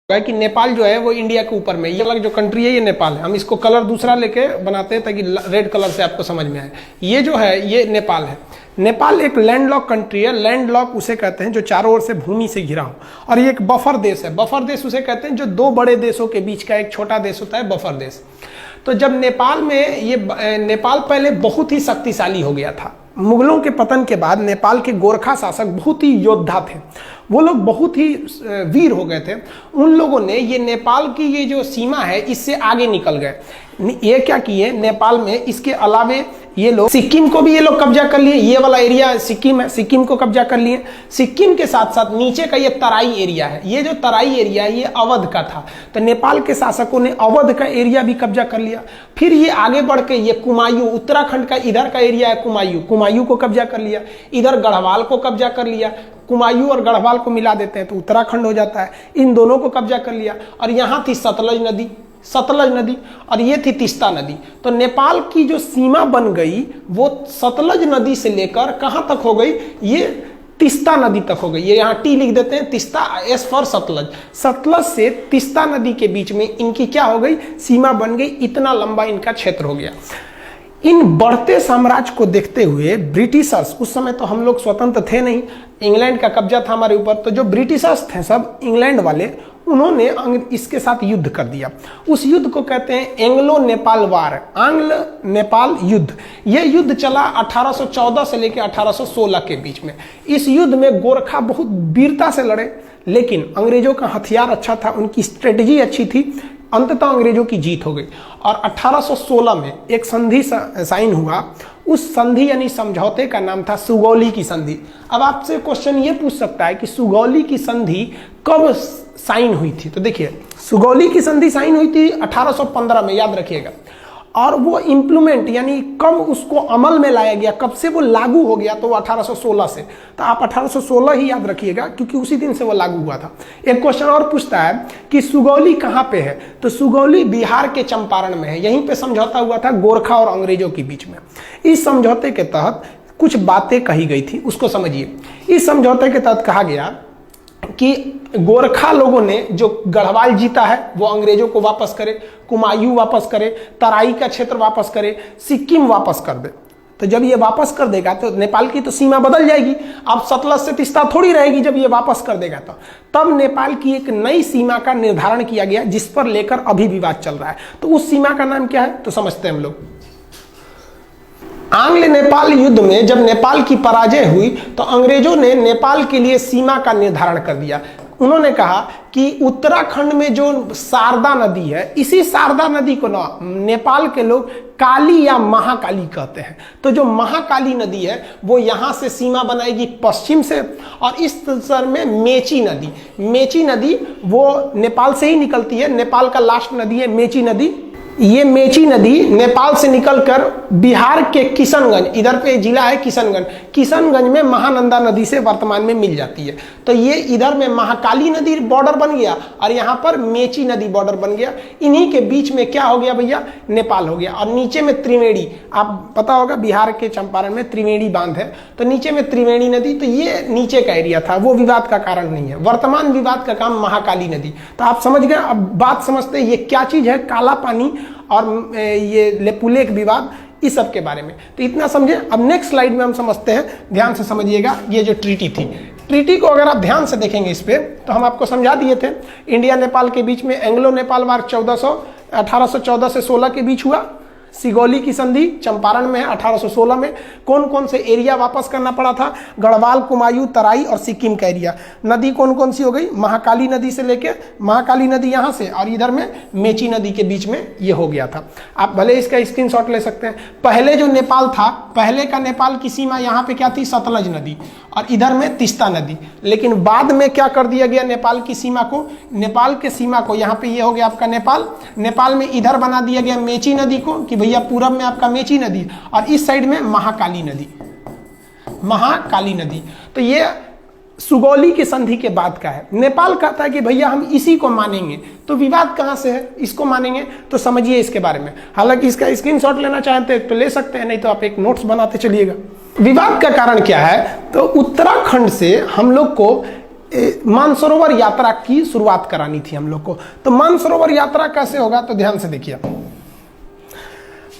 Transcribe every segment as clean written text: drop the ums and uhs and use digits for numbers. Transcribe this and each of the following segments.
कि नेपाल जो है वो इंडिया के ऊपर में, ये वाला जो कंट्री है ये नेपाल है। हम इसको कलर दूसरा लेके बनाते हैं ताकि रेड कलर से आपको समझ में आए। ये जो है ये नेपाल है। नेपाल एक लैंडलॉक कंट्री है। लैंडलॉक उसे कहते हैं जो चारों ओर से भूमि से घिरा हो, और ये एक बफर देश है। बफर देश उसे कहते हैं जो दो बड़े देशों के बीच का एक छोटा देश होता है, बफर देश। तो जब नेपाल में ये नेपाल पहले बहुत ही शक्तिशाली हो गया था। मुगलों के पतन के बाद नेपाल के गोरखा शासक बहुत ही योद्धा थे, वो लोग बहुत ही वीर हो गए थे। उन लोगों ने ये नेपाल की ये जो सीमा है इससे आगे निकल गए। ये क्या किए, नेपाल में इसके अलावे ये लोग सिक्किम को भी ये लोग कब्जा कर लिए। ये वाला एरिया सिक्किम है, सिक्किम को कब्जा कर लिए। सिक्किम के साथ साथ नीचे का ये तराई एरिया है, ये जो तराई एरिया है ये अवध का था। तो नेपाल के शासकों ने अवध का एरिया भी कब्जा कर लिया। फिर ये आगे बढ़ के ये कुमायूं, उत्तराखंड का इधर का एरिया है कुमायूं, कुमायूं को कब्जा कर लिया। इधर गढ़वाल को कब्जा कर लिया। कुमायूं और गढ़वाल को मिला देते हैं तो उत्तराखंड हो जाता है। इन दोनों को कब्जा कर लिया। और यहाँ थी सतलज नदी और ये थी तीस्ता नदी। तो नेपाल की जो सीमा बन गई वो सतलज नदी से लेकर कहां तक हो गई, ये तीस्ता नदी तक हो गई। ये यहाँ टी लिख देते हैं, तीस्ता, एस फॉर सतलज। सतलज से तीस्ता नदी के बीच में इनकी क्या हो गई, सीमा बन गई। इतना लंबा इनका क्षेत्र हो गया। इन बढ़ते साम्राज्य को देखते हुए ब्रिटिशर्स, उस समय तो हम लोग स्वतंत्र थे नहीं, इंग्लैंड का कब्जा था हमारे ऊपर, तो जो ब्रिटिशर्स थे सब इंग्लैंड वाले, उन्होंने इसके साथ युद्ध कर दिया। उस युद्ध को कहते हैं एंग्लो नेपाल वार, आंग्ल नेपाल युद्ध। यह युद्ध चला 1814 से लेकर 1816 के बीच में। इस युद्ध में गोरखा बहुत वीरता से लड़े, लेकिन अंग्रेजों का हथियार अच्छा था, उनकी स्ट्रेटजी अच्छी थी। अंततः अंग्रेजों की जीत हो गई और 1816 में एक संधि साइन हुआ। उस संधि यानी समझौते का नाम था सुगौली की संधि। अब आपसे क्वेश्चन ये पूछ सकता है कि सुगौली की संधि कब साइन हुई थी। तो देखिए, सुगौली की संधि साइन हुई थी 1815 में, याद रखिएगा। और वो इम्प्लीमेंट यानी कब उसको अमल में लाया गया, कब से वो लागू हो गया, तो वो 1816 से। तो आप 1816 ही याद रखिएगा क्योंकि उसी दिन से वो लागू हुआ था। एक क्वेश्चन और पूछता है कि सुगौली कहाँ पे है, तो सुगौली बिहार के चंपारण में है। यहीं पे समझौता हुआ था गोरखा और अंग्रेजों के बीच में। इस समझौते के तहत कुछ बातें कही गई थी, उसको समझिए। इस समझौते के तहत कहा गया कि गोरखा लोगों ने जो गढ़वाल जीता है वो अंग्रेजों को वापस करे, कुमायूं वापस करे, तराई का क्षेत्र वापस करे, सिक्किम वापस कर दे। तो जब ये वापस कर देगा तो नेपाल की तो सीमा बदल जाएगी। अब सतलज से तीस्ता थोड़ी रहेगी जब ये वापस कर देगा तो। तब नेपाल की एक नई सीमा का निर्धारण किया गया जिस पर लेकर अभी विवाद चल रहा है। तो उस सीमा का नाम क्या है, तो समझते हैं हम लोग। आंग्ल नेपाल युद्ध में जब नेपाल की पराजय हुई तो अंग्रेजों ने नेपाल के लिए सीमा का निर्धारण कर दिया। उन्होंने कहा कि उत्तराखंड में जो शारदा नदी है, इसी शारदा नदी को ना नेपाल के लोग काली या महाकाली कहते हैं। तो जो महाकाली नदी है वो यहाँ से सीमा बनाएगी पश्चिम से, और इस सर में मेची नदी वो नेपाल से ही निकलती है। नेपाल का लास्ट नदी है मेची नदी। ये मेची नदी नेपाल से निकलकर बिहार के किशनगंज, इधर पे जिला है किशनगंज में महानंदा नदी से वर्तमान में मिल जाती है। तो ये इधर में महाकाली नदी बॉर्डर बन गया और यहाँ पर मेची नदी बॉर्डर बन गया। इन्हीं के बीच में क्या हो गया भैया, नेपाल हो गया। और नीचे में त्रिवेणी, आप पता होगा बिहार के चंपारण में त्रिवेणी बांध है, तो नीचे में त्रिवेणी नदी। तो ये नीचे का एरिया था, वो विवाद का कारण नहीं है। वर्तमान विवाद का काम महाकाली नदी। तो आप समझ गए। अब बात समझते हैं ये क्या चीज है, काला पानी और ये लेपुलेख विवाद, इस सब के बारे में। तो इतना समझे। अब नेक्स्ट स्लाइड में हम समझते हैं, ध्यान से समझिएगा। ये जो ट्रीटी थी, ट्रीटी को अगर आप ध्यान से देखेंगे इस पे, तो हम आपको समझा दिए थे। इंडिया नेपाल के बीच में एंग्लो नेपाल वार 1814 से 16 के बीच हुआ। सिगौली की संधि चंपारण में है 1816 में। कौन कौन से एरिया वापस करना पड़ा था, गढ़वाल, कुमायूं, तराई और सिक्किम का एरिया। नदी कौन कौन सी हो गई, महाकाली नदी से लेके, महाकाली नदी यहाँ से, और इधर में मेची नदी के बीच में ये हो गया था। आप भले इसका स्क्रीनशॉट ले सकते हैं। पहले जो नेपाल था, पहले का नेपाल की सीमा यहाँ पे क्या थी, सतलज नदी, और इधर में तीस्ता नदी। लेकिन बाद में क्या कर दिया गया, नेपाल की सीमा को, नेपाल के सीमा को यहाँ पे ये हो गया आपका नेपाल में इधर बना दिया गया मेची नदी को, कि भैया पूरब में आपका मेची नदी और इस साइड में महाकाली नदी। तो ये सुगौली की संधि के बाद का है। नेपाल कहता है कि भैया हम इसी को मानेंगे। तो विवाद कहां से है, इसको मानेंगे। तो समझिए इसके बारे में। हालांकि इसका स्क्रीनशॉट लेना चाहते हैं तो ले सकते हैं, नहीं तो आप एक नोट्स बनाते चलिएगा। विवाद का कारण क्या है, तो उत्तराखंड से हम लोग को मानसरोवर यात्रा की शुरुआत करानी थी हम लोग को। तो मानसरोवर यात्रा कैसे होगा, तो ध्यान से देखिए।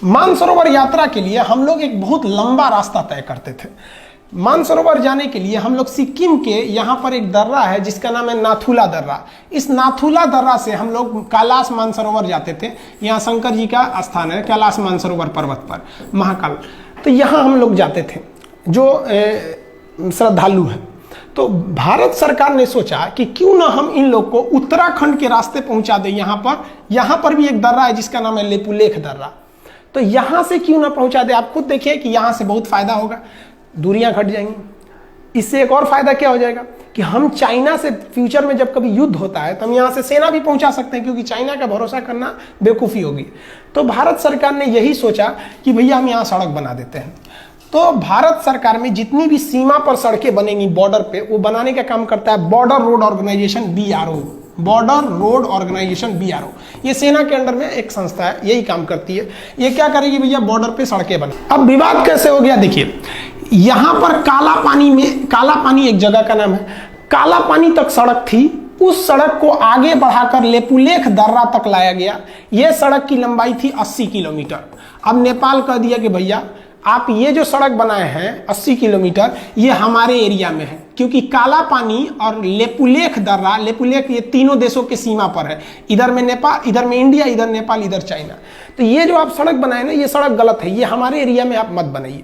मानसरोवर यात्रा के लिए हम लोग एक बहुत लंबा रास्ता तय करते थे। मानसरोवर जाने के लिए हम लोग सिक्किम के यहाँ पर एक दर्रा है जिसका नाम है नाथुला दर्रा। इस नाथुला दर्रा से हम लोग कैलाश मानसरोवर जाते थे। यहाँ शंकर जी का स्थान है कैलाश मानसरोवर पर्वत पर, महाकाल। तो यहाँ हम लोग जाते थे जो श्रद्धालु हैं। तो भारत सरकार ने सोचा कि क्यों ना हम इन लोग को उत्तराखंड के रास्ते पहुंचा दें। यहाँ पर भी एक दर्रा है जिसका नाम है लेपुलेख दर्रा। तो यहाँ से क्यों ना पहुंचा दे। आप खुद देखिए कि यहाँ से बहुत फायदा होगा, दूरियां घट जाएंगी। इससे एक और फायदा क्या हो जाएगा कि हम चाइना से फ्यूचर में जब कभी युद्ध होता है तो हम यहाँ से सेना भी पहुंचा सकते हैं, क्योंकि चाइना का भरोसा करना बेवकूफ़ी होगी। तो भारत सरकार ने यही सोचा कि भैया हम यहाँ सड़क बना देते हैं। तो भारत सरकार में जितनी भी सीमा पर सड़कें बनेंगी बॉर्डर पे, वो बनाने का काम करता है border road organisation BRO, border road organisation BRO। ये सेना के अंडर में एक संस्था है, यही काम करती है। ये क्या करेगी भैया, बॉर्डर पे सड़कें बना। अब विवाद कैसे हो गया देखिए, यहाँ पर काला पानी एक जगह का नाम है, काला पानी तक सड़क थी। उस सड़क को आगे बढ़ाकर लेपुलेख दर्रा तक लाया गया। यह सड़क की लंबाई थी 80 किलोमीटर। अब नेपाल कह दिया कि भैया आप ये जो सड़क बनाए हैं 80 किलोमीटर, ये हमारे एरिया में है, क्योंकि काला पानी और लेपुलेख दर्रा, लेपुलेख ये तीनों देशों के सीमा पर है। इधर में नेपाल, इधर में इंडिया, इधर नेपाल, इधर चाइना। तो ये जो आप सड़क बनाए ना, ये सड़क गलत है, ये हमारे एरिया में आप मत बनाइए।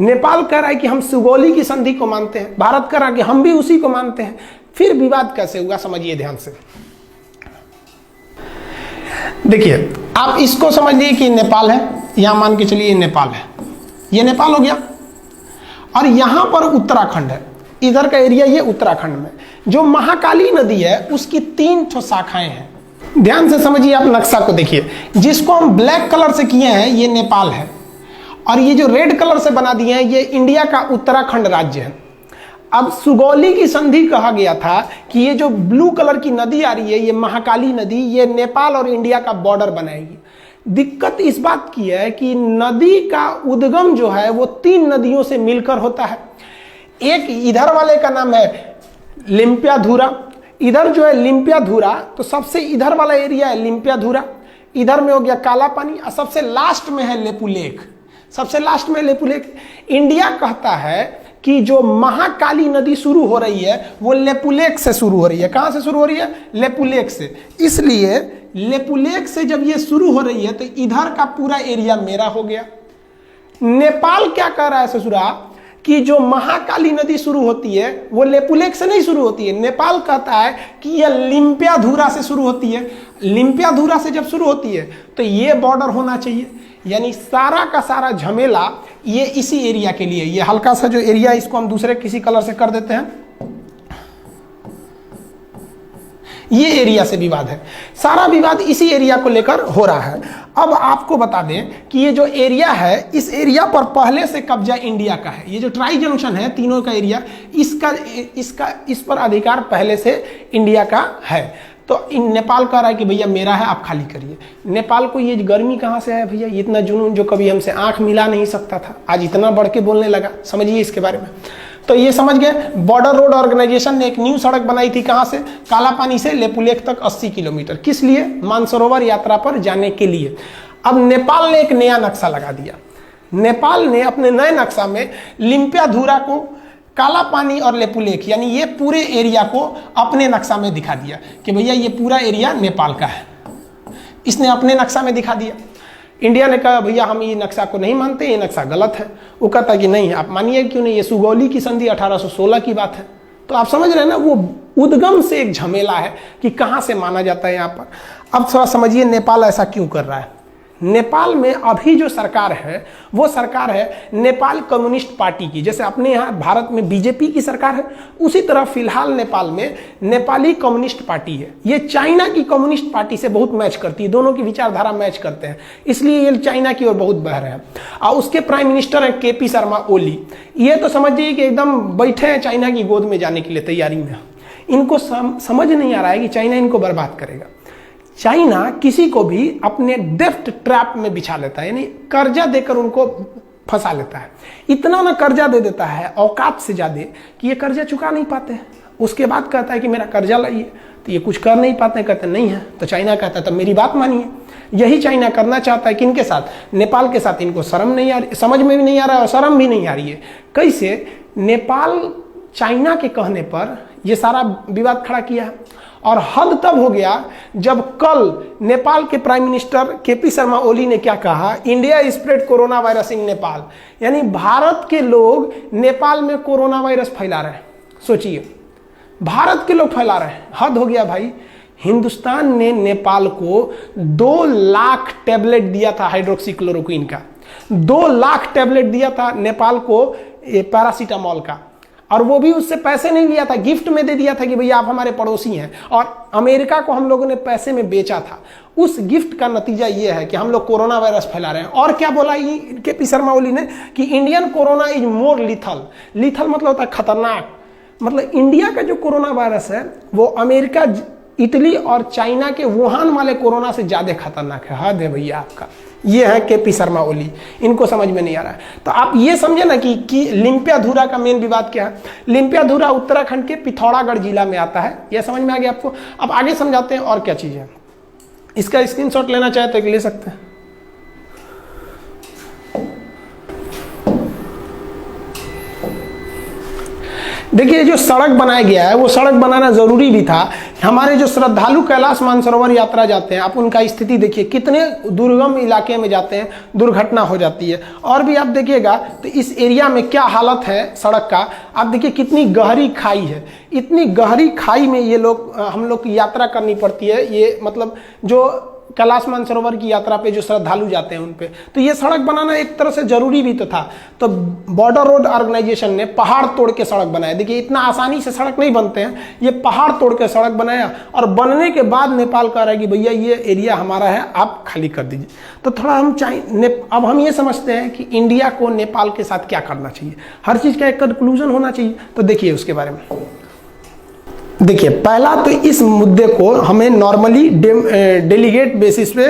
नेपाल कह रहा है कि हम सुगौली की संधि को मानते हैं, भारत कह रहा है कि हम भी उसी को मानते हैं। फिर विवाद कैसे हुआ समझिए ध्यान से। देखिए आप इसको समझ लीजिए कि नेपाल है, यहां मान के चलिए नेपाल है, ये नेपाल हो गया, और यहां पर उत्तराखंड है, इधर का एरिया ये उत्तराखंड में। जो महाकाली नदी है उसकी 3 ठो शाखाएं हैं। ध्यान से समझिए, आप नक्शा को देखिए, जिसको हम ब्लैक कलर से किए हैं ये नेपाल है, और ये जो रेड कलर से बना दिए हैं ये इंडिया का उत्तराखंड राज्य है। अब सुगौली की संधि कहा गया था कि ये जो ब्लू कलर की नदी आ रही है, ये महाकाली नदी, ये नेपाल और इंडिया का बॉर्डर बनाएगी। दिक्कत इस बात की है कि नदी का उद्गम जो है वो 3 नदियों से मिलकर होता है। एक इधर वाले का नाम है लिम्पियाधुरा, इधर जो है लिम्पियाधुरा, तो सबसे इधर वाला एरिया है लिम्पियाधुरा, इधर में हो गया काला पानी, और सबसे लास्ट में है लेपुलेख, सबसे लास्ट में लेपुलेख। इंडिया कहता है कि जो महाकाली नदी शुरू हो रही है वो लेपुलेख से शुरू हो रही है। कहां से शुरू हो रही है? लेपुलेख से। इसलिए लेपुलेख से जब ये शुरू हो रही है तो इधर का पूरा एरिया मेरा हो गया। नेपाल क्या कह रहा है ससुरा कि जो महाकाली नदी शुरू होती है वो लेपुलेख से नहीं शुरू होती है। नेपाल कहता है कि यह लिम्पियाधुरा से शुरू होती है। लिम्पियाधुरा से जब शुरू होती है तो ये बॉर्डर होना चाहिए। यानी सारा का सारा झमेला ये इसी एरिया के लिए, ये हल्का सा जो एरिया इसको हम दूसरे किसी कलर से कर देते हैं, ये एरिया से विवाद है। सारा विवाद इसी एरिया को लेकर हो रहा है। अब आपको बता दें कि ये जो एरिया है, इस एरिया पर पहले से कब्जा इंडिया का है। ये जो ट्राई जंक्शन है तीनों का एरिया, इस पर अधिकार पहले से इंडिया का है। तो नेपाल कह रहा है कि भैया मेरा है, आप खाली करिए। नेपाल को ये गर्मी कहाँ से है भैया, इतना जुनून जो कभी हमसे आंख मिला नहीं सकता था, आज इतना बढ़ के बोलने लगा। समझिए इसके बारे में। तो ये समझ गए, बॉर्डर रोड ऑर्गेनाइजेशन ने एक न्यू सड़क बनाई थी। कहाँ से? काला पानी से लेपुलेख तक 80 किलोमीटर। किस लिए? मानसरोवर यात्रा पर जाने के लिए। अब नेपाल ने एक नया नक्शा लगा दिया। नेपाल ने अपने नए नक्शा में लिम्पियाधुरा को, काला पानी और लेपुलेख, यानी ये पूरे एरिया को अपने नक्शा में दिखा दिया कि भैया ये पूरा एरिया नेपाल का है। इसने अपने नक्शा में दिखा दिया। इंडिया ने कहा भैया हम ये नक्शा को नहीं मानते, ये नक्शा गलत है। वो कहता कि नहीं आप मानिए, क्यों नहीं, ये सुगौली की संधि 1816 की बात है। तो आप समझ रहे हैं ना, वो उद्गम से एक झमेला है कि कहाँ से माना जाता है यहाँ पर। अब थोड़ा समझिए नेपाल ऐसा क्यों कर रहा है। नेपाल में अभी जो सरकार है वो सरकार है नेपाल कम्युनिस्ट पार्टी की। जैसे अपने यहाँ भारत में बीजेपी की सरकार है, उसी तरह फिलहाल नेपाल में नेपाली कम्युनिस्ट पार्टी है। ये चाइना की कम्युनिस्ट पार्टी से बहुत मैच करती है, दोनों की विचारधारा मैच करते हैं, इसलिए ये चाइना की ओर बहुत बह रहे हैं। और उसके प्राइम मिनिस्टर हैं KP शर्मा ओली। ये तो समझिए कि एकदम बैठे हैं चाइना की गोद में जाने के लिए तैयारी में। इनको समझ नहीं आ रहा है कि चाइना इनको बर्बाद करेगा। चाइना किसी को भी अपने डेफ्ट ट्रैप में बिछा लेता है, यानी कर्जा देकर उनको फंसा लेता है। इतना ना कर्जा दे देता है औकात से ज्यादा कि ये कर्जा चुका नहीं पाते हैं। उसके बाद कहता है कि मेरा कर्जा लाइए, तो ये कुछ कर नहीं पाते, कहते नहीं है। तो चाइना कहता है तब मेरी बात मानिए। यही चाइना करना चाहता है किनके साथ? नेपाल के साथ। इनको शर्म नहीं आ रही, समझ में भी नहीं आ रहा है और शर्म भी नहीं आ रही है। कैसे? नेपाल चाइना के कहने पर ये सारा विवाद खड़ा किया है। और हद तब हो गया जब कल नेपाल के prime minister KP Sharma Oli ने क्या कहा, India spread corona virus in Nepal, यानी भारत के लोग नेपाल में कोरोना वायरस फैला रहे हैं। सोचिए, भारत के लोग फैला रहे हैं, हद हो गया भाई। हिंदुस्तान ने नेपाल को 2 लाख टैबलेट दिया था हाइड्रोक्सीक्लोरोक्विन का, 2 लाख टैबलेट दिया था नेपाल को पैरासीटामोल का, और वो भी उससे पैसे नहीं लिया था, गिफ्ट में दे दिया था कि भैया आप हमारे पड़ोसी हैं। और अमेरिका को हम लोगों ने पैसे में बेचा था। उस गिफ्ट का नतीजा ये है कि हम लोग कोरोना वायरस फैला रहे हैं। और क्या बोला केपी शर्मा ओली ने कि Indian corona is more lethal. Lethal मतलब होता है खतरनाक। मतलब इंडिया का जो कोरोना वायरस है वो अमेरिका, इटली और चाइना के वुहान वाले कोरोना से ज्यादा खतरनाक है। हद है भैया आपका। ये है केपी शर्मा ओली, इनको समझ में नहीं आ रहा है। तो आप ये समझे ना कि लिम्पियाधुरा का मेन विवाद क्या है। लिम्पियाधुरा उत्तराखंड के पिथौरागढ़ जिला में आता है, यह समझ में आ गया आपको। अब आगे समझाते हैं और क्या चीज है। इसका स्क्रीनशॉट लेना चाहे तो ले सकते हैं। देखिए, जो सड़क बनाया गया है वो सड़क बनाना जरूरी भी था। हमारे जो श्रद्धालु कैलाश मानसरोवर यात्रा जाते हैं, आप उनका स्थिति देखिए, कितने दुर्गम इलाके में जाते हैं, दुर्घटना हो जाती है। और भी आप देखिएगा तो इस एरिया में क्या हालत है सड़क का। आप देखिए कितनी गहरी खाई है, इतनी गहरी खाई में ये लोग, हम लोग की यात्रा करनी पड़ती है। ये मतलब जो कैलाश मानसरोवर की यात्रा पे जो श्रद्धालु जाते हैं उन पे, तो ये सड़क बनाना एक तरह से जरूरी भी तो था। तो बॉर्डर रोड ऑर्गेनाइजेशन ने पहाड़ तोड़ के सड़क बनाया। देखिए, इतना आसानी से सड़क नहीं बनते हैं, ये पहाड़ तोड़ के सड़क बनाया। और बनने के बाद नेपाल कह रहा है कि भैया ये एरिया हमारा है, आप खाली कर दीजिए। तो थोड़ा हम अब हम ये समझते हैं कि इंडिया को नेपाल के साथ क्या करना चाहिए, हर चीज का एक कंक्लूजन होना चाहिए। तो देखिए उसके बारे में। देखिए, पहला तो इस मुद्दे को हमें नॉर्मली डेलीगेट बेसिस पे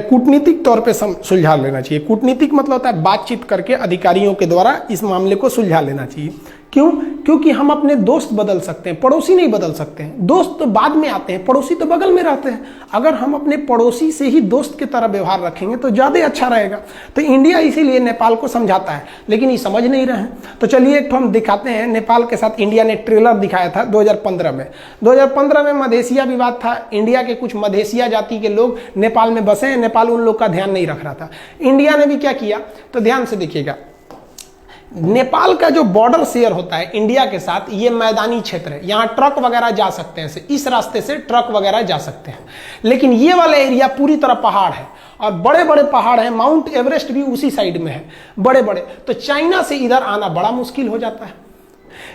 कूटनीतिक तौर पे सुलझा लेना चाहिए। कूटनीतिक मतलब होता है बातचीत करके अधिकारियों के द्वारा इस मामले को सुलझा लेना चाहिए। क्यों? क्योंकि हम अपने दोस्त बदल सकते हैं, पड़ोसी नहीं बदल सकते हैं। दोस्त तो बाद में आते हैं, पड़ोसी तो बगल में रहते हैं। अगर हम अपने पड़ोसी से ही दोस्त की तरह व्यवहार रखेंगे तो ज़्यादा अच्छा रहेगा। तो इंडिया इसीलिए नेपाल को समझाता है, लेकिन ये समझ नहीं रहे हैं। तो चलिए एक तो हम दिखाते हैं। नेपाल के साथ इंडिया ने ट्रेलर दिखाया था 2015 में। 2015 में मधेसिया विवाद था। इंडिया के कुछ मधेसिया जाति के लोग नेपाल में बसे हैं, नेपाल उन लोग का ध्यान नहीं रख रहा था। इंडिया ने भी क्या किया, तो ध्यान से देखिएगा। नेपाल का जो बॉर्डर शेयर होता है इंडिया के साथ, ये मैदानी क्षेत्र है, यहाँ ट्रक वगैरह जा सकते हैं, इस रास्ते से ट्रक वगैरह जा सकते हैं। लेकिन ये वाला एरिया पूरी तरह पहाड़ है और बड़े बड़े पहाड़ हैं। माउंट एवरेस्ट भी उसी साइड में है, बड़े बड़े। तो चाइना से इधर आना बड़ा मुश्किल हो जाता है।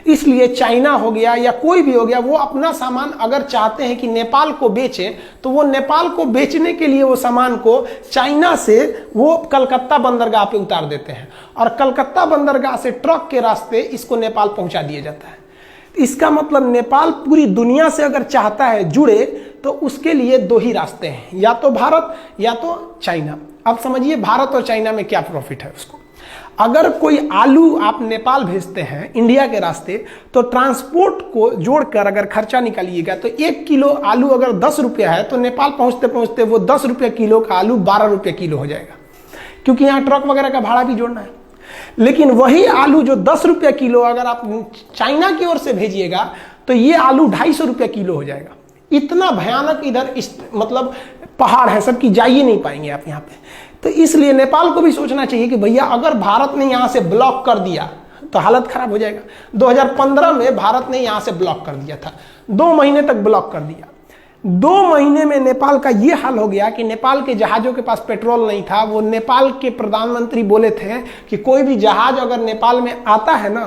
इसलिए चाइना हो गया या कोई भी हो गया, वो अपना सामान अगर चाहते हैं कि नेपाल को बेचे, तो वो नेपाल को बेचने के लिए वो सामान को चाइना से वो कलकत्ता बंदरगाह पे उतार देते हैं और कलकत्ता बंदरगाह से ट्रक के रास्ते इसको नेपाल पहुंचा दिया जाता है। इसका मतलब नेपाल पूरी दुनिया से अगर चाहता है जुड़े तो उसके लिए 2 ही रास्ते हैं, या तो भारत या तो चाइना। अब समझिए भारत और चाइना में क्या प्रॉफिट है उसको। अगर कोई आलू आप नेपाल भेजते हैं इंडिया के रास्ते, तो ट्रांसपोर्ट को जोड़कर अगर खर्चा निकालिएगा तो 1 किलो आलू अगर 10 रुपया है, तो नेपाल पहुंचते पहुंचते वो 10 रुपये किलो का आलू 12 रुपये किलो हो जाएगा, क्योंकि यहाँ ट्रक वगैरह का भाड़ा भी जोड़ना है। लेकिन वही आलू जो 10 रुपये किलो अगर आप चाइना की ओर से भेजिएगा तो ये आलू 250 रुपये किलो हो जाएगा। इतना भयानक इधर मतलब पहाड़ है, सबकी जा ही नहीं पाएंगे आप यहाँ पे। तो इसलिए नेपाल को भी सोचना चाहिए कि भैया अगर भारत ने यहाँ से ब्लॉक कर दिया तो हालत खराब हो जाएगा। 2015 में भारत ने यहाँ से ब्लॉक कर दिया था, 2 महीने तक ब्लॉक कर दिया। 2 महीने में नेपाल का ये हाल हो गया कि नेपाल के जहाजों के पास पेट्रोल नहीं था। वो नेपाल के प्रधानमंत्री बोले थे कि कोई भी जहाज अगर नेपाल में आता है ना,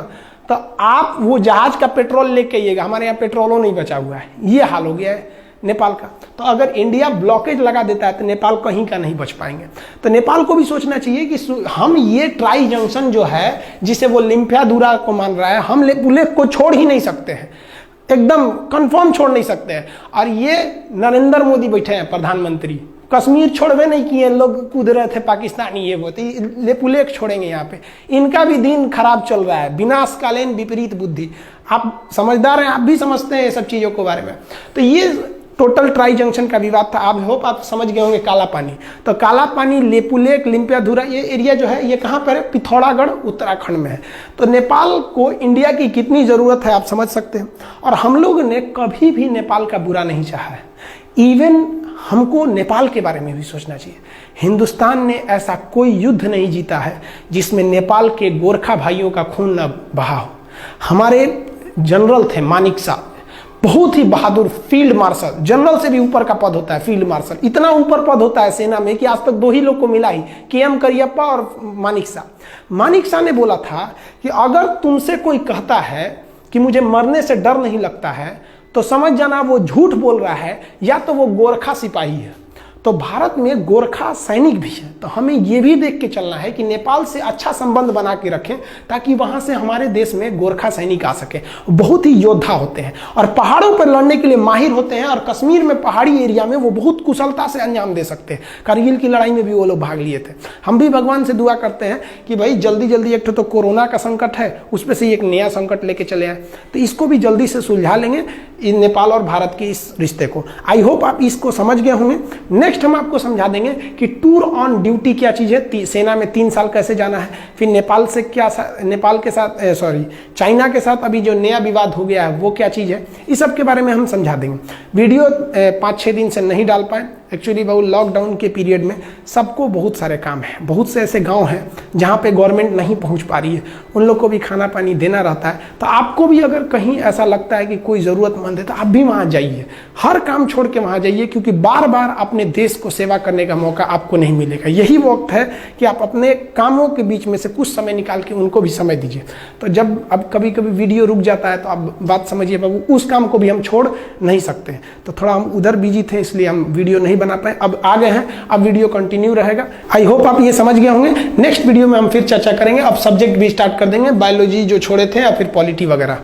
तो आप वो जहाज का पेट्रोल लेके आइएगा, हमारे यहाँ पेट्रोलों नहीं बचा हुआ है। ये हाल हो गया है नेपाल का। तो अगर इंडिया ब्लॉकेज लगा देता है तो नेपाल कहीं का नहीं बच पाएंगे। तो नेपाल को भी सोचना चाहिए कि हम ये ट्राई जंक्शन जो है, जिसे वो लिम्पियाधुरा को मान रहा है, हम लेक को छोड़ ही नहीं सकते हैं, एकदम कंफर्म छोड़ नहीं सकते हैं। और ये नरेंद्र मोदी बैठे हैं प्रधानमंत्री, कश्मीर छोड़वे नहीं किए, लोग कूद रहे थे पाकिस्तानी, ये वो तो लेपुलेख छोड़ेंगे यहाँ पे। इनका भी दिन खराब चल रहा है, विनाशकालीन विपरीत बुद्धि। आप समझदार हैं, आप भी समझते हैं ये सब चीज़ों के बारे में। तो ये टोटल ट्राई जंक्शन का विवाद था। आप होप आप समझ गए होंगे काला पानी। तो काला पानी, लेपुलेख, लिम्पियाधुरा, ये एरिया जो है ये कहाँ पर है? पिथौरागढ़ उत्तराखंड में है। तो नेपाल को इंडिया की कितनी ज़रूरत है आप समझ सकते हैं। और हम लोग ने कभी भी नेपाल का बुरा नहीं चाहा है। इवन हमको नेपाल के बारे में भी सोचना चाहिए। हिंदुस्तान ने ऐसा कोई युद्ध नहीं जीता है जिसमें नेपाल के गोरखा भाइयों का खून न बहा हो। हमारे जनरल थे मानिक साहब, बहुत ही बहादुर फील्ड मार्शल, जनरल से भी ऊपर का पद होता है फील्ड मार्शल। इतना ऊपर पद होता है सेना में कि आज तक 2 ही लोग को मिला ही, KM करियप्पा और मानिक शाह। मानिक शाह ने बोला था कि अगर तुमसे कोई कहता है कि मुझे मरने से डर नहीं लगता है तो समझ जाना वो झूठ बोल रहा है, या तो वो गोरखा सिपाही है। तो भारत में गोरखा सैनिक भी है। तो हमें ये भी देख के चलना है कि नेपाल से अच्छा संबंध बना के रखें ताकि वहाँ से हमारे देश में गोरखा सैनिक आ सके। बहुत ही योद्धा होते हैं और पहाड़ों पर लड़ने के लिए माहिर होते हैं। और कश्मीर में पहाड़ी एरिया में वो बहुत कुशलता से अंजाम दे सकते हैं। कारगिल की लड़ाई में भी वो लोग भाग लिए थे। हम भी भगवान से दुआ करते हैं कि भाई जल्दी जल्दी, एक तो कोरोना का संकट है, उस पर से एक नया संकट लेके चले आए, तो इसको भी जल्दी से सुलझा लेंगे नेपाल और भारत के इस रिश्ते को। आई होप आप इसको समझ गए होंगे। नेक्स्ट हम आपको समझा देंगे कि टूर ऑन ड्यूटी क्या चीज़ है, सेना में 3 साल कैसे जाना है, फिर नेपाल से क्या, नेपाल के साथ चाइना के साथ अभी जो नया विवाद हो गया है वो क्या चीज़ है, इस सब के बारे में हम समझा देंगे। वीडियो 5-6 दिन से नहीं डाल पाए एक्चुअली, बहुत लॉकडाउन के पीरियड में सबको बहुत सारे काम हैं। बहुत से ऐसे गांव हैं जहां पे गवर्नमेंट नहीं पहुंच पा रही है, उन लोग को भी खाना पानी देना रहता है। तो आपको भी अगर कहीं ऐसा लगता है कि कोई ज़रूरतमंद है तो आप भी वहां जाइए, हर काम छोड़ के वहां जाइए, क्योंकि बार बार अपने देश को सेवा करने का मौका आपको नहीं मिलेगा। यही वक्त है कि आप अपने कामों के बीच में से कुछ समय निकाल के उनको भी समय दीजिए। तो जब अब कभी कभी वीडियो रुक जाता है तो आप बात समझिए बाबू, उस काम को भी हम छोड़ नहीं सकते। तो थोड़ा हम उधर बिजी थे इसलिए हम वीडियो नहीं बना पाए, अब आ गए हैं, अब वीडियो कंटिन्यू रहेगा। आई होप आप ये समझ गए होंगे। नेक्स्ट वीडियो में हम फिर चर्चा करेंगे, अब सब्जेक्ट भी स्टार्ट कर देंगे, बायोलॉजी जो छोड़े थे या फिर पॉलिटी वगैरह।